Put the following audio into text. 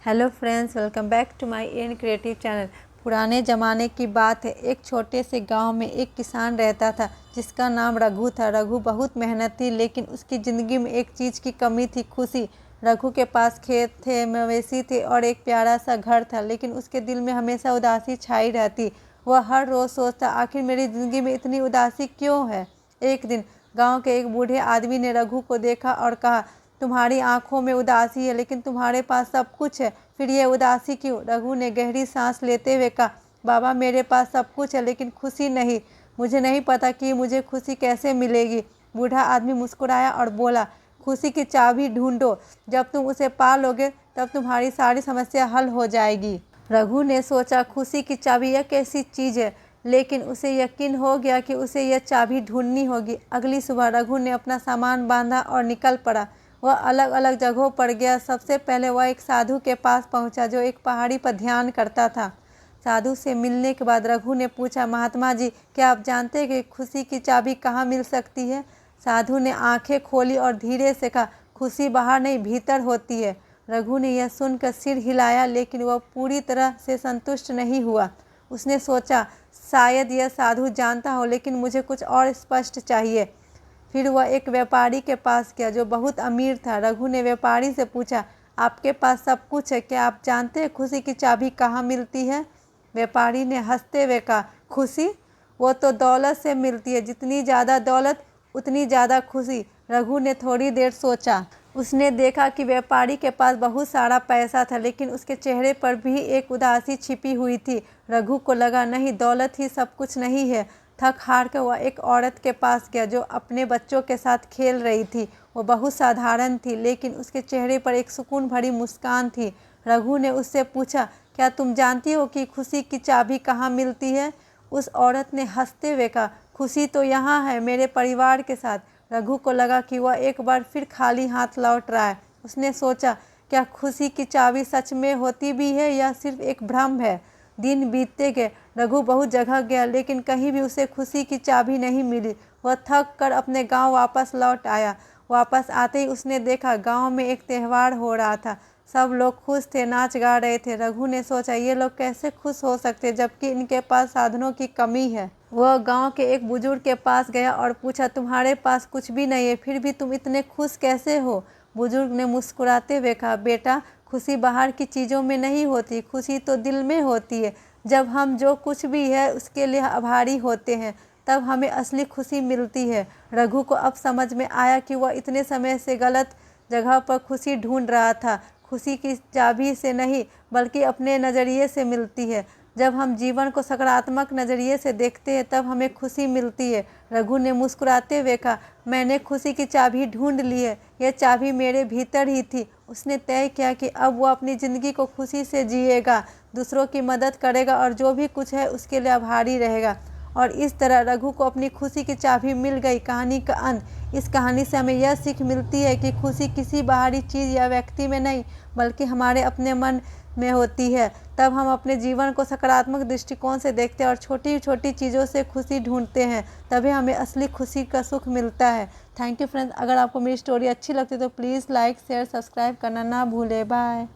Hello friends, welcome back to my N creative channel. पुराने ज़माने की बात है। एक छोटे से गांव में एक किसान रहता था जिसका नाम रघु था। रघु बहुत मेहनती, लेकिन उसकी ज़िंदगी में एक चीज़ की कमी थी, खुशी। रघु के पास खेत थे, मवेशी थे और एक प्यारा सा घर था, लेकिन उसके दिल में हमेशा उदासी छाई रहती। वह हर रोज़ सोचता, आखिर मेरी ज़िंदगी में इतनी उदासी क्यों है। एक दिन गाँव के एक बूढ़े आदमी ने रघु को देखा और कहा, तुम्हारी आंखों में उदासी है, लेकिन तुम्हारे पास सब कुछ है, फिर ये उदासी क्यों। रघु ने गहरी सांस लेते हुए कहा, बाबा मेरे पास सब कुछ है लेकिन खुशी नहीं। मुझे नहीं पता कि मुझे खुशी कैसे मिलेगी। बूढ़ा आदमी मुस्कुराया और बोला, खुशी की चाबी ढूंढो, जब तुम उसे पा लोगे तब तुम्हारी सारी समस्या हल हो जाएगी। रघु ने सोचा, खुशी की चाबी यह कैसी चीज़ है, लेकिन उसे यकीन हो गया कि उसे यह चाबी ढूंढनी होगी। अगली सुबह रघु ने अपना सामान बांधा और निकल पड़ा। वह अलग अलग जगहों पर गया। सबसे पहले वह एक साधु के पास पहुंचा जो एक पहाड़ी पर ध्यान करता था। साधु से मिलने के बाद रघु ने पूछा, महात्मा जी, क्या आप जानते हैं कि खुशी की चाबी कहाँ मिल सकती है। साधु ने आंखें खोली और धीरे से कहा, खुशी बाहर नहीं भीतर होती है। रघु ने यह सुनकर सिर हिलाया, लेकिन वह पूरी तरह से संतुष्ट नहीं हुआ। उसने सोचा, शायद यह साधु जानता हो, लेकिन मुझे कुछ और स्पष्ट चाहिए। फिर वह एक व्यापारी के पास गया जो बहुत अमीर था। रघु ने व्यापारी से पूछा, आपके पास सब कुछ है, क्या आप जानते हैं खुशी की चाबी कहाँ मिलती है। व्यापारी ने हंसते हुए कहा, खुशी वो तो दौलत से मिलती है, जितनी ज़्यादा दौलत उतनी ज़्यादा खुशी। रघु ने थोड़ी देर सोचा। उसने देखा कि व्यापारी के पास बहुत सारा पैसा था, लेकिन उसके चेहरे पर भी एक उदासी छिपी हुई थी। रघु को लगा, नहीं, दौलत ही सब कुछ नहीं है। थक हार कर वह एक औरत के पास गया जो अपने बच्चों के साथ खेल रही थी। वो बहुत साधारण थी, लेकिन उसके चेहरे पर एक सुकून भरी मुस्कान थी। रघु ने उससे पूछा, क्या तुम जानती हो कि खुशी की चाबी कहाँ मिलती है। उस औरत ने हंसते हुए कहा, खुशी तो यहाँ है, मेरे परिवार के साथ। रघु को लगा कि वह एक बार फिर खाली हाथ लौट रहा है। उसने सोचा, क्या खुशी की चाबी सच में होती भी है या सिर्फ एक भ्रम है। दिन बीतते गए। रघु बहुत जगह गया, लेकिन कहीं भी उसे खुशी की चाबी नहीं मिली। वह थक कर अपने गांव वापस लौट आया। वापस आते ही उसने देखा, गांव में एक त्यौहार हो रहा था। सब लोग खुश थे, नाच गा रहे थे। रघु ने सोचा, ये लोग कैसे खुश हो सकते जबकि इनके पास साधनों की कमी है। वह गांव के एक बुजुर्ग के पास गया और पूछा, तुम्हारे पास कुछ भी नहीं है, फिर भी तुम इतने खुश कैसे हो। बुजुर्ग ने मुस्कुराते हुए कहा, बेटा, खुशी बाहर की चीज़ों में नहीं होती, खुशी तो दिल में होती है। जब हम जो कुछ भी है उसके लिए आभारी होते हैं, तब हमें असली खुशी मिलती है। रघु को अब समझ में आया कि वह इतने समय से गलत जगह पर खुशी ढूंढ रहा था। खुशी की चाबी से नहीं, बल्कि अपने नज़रिए से मिलती है। जब हम जीवन को सकारात्मक नज़रिए से देखते हैं तब हमें खुशी मिलती है। रघु ने मुस्कुराते हुए कहा, मैंने खुशी की चाबी ढूंढ ली है, यह चाबी मेरे भीतर ही थी। उसने तय किया कि अब वो अपनी ज़िंदगी को खुशी से जिएगा, दूसरों की मदद करेगा और जो भी कुछ है उसके लिए आभारी रहेगा। और इस तरह रघु को अपनी खुशी की चाबी मिल गई। कहानी का अंत। इस कहानी से हमें यह सीख मिलती है कि खुशी किसी बाहरी चीज़ या व्यक्ति में नहीं, बल्कि हमारे अपने मन में होती है। तब हम अपने जीवन को सकारात्मक दृष्टिकोण से देखते हैं और छोटी छोटी चीज़ों से खुशी ढूंढते हैं, तभी हमें असली खुशी का सुख मिलता है। Thank you friends. अगर आपको मेरी स्टोरी अच्छी लगती है तो प्लीज़ लाइक, शेयर, सब्सक्राइब करना ना भूलें। बाय।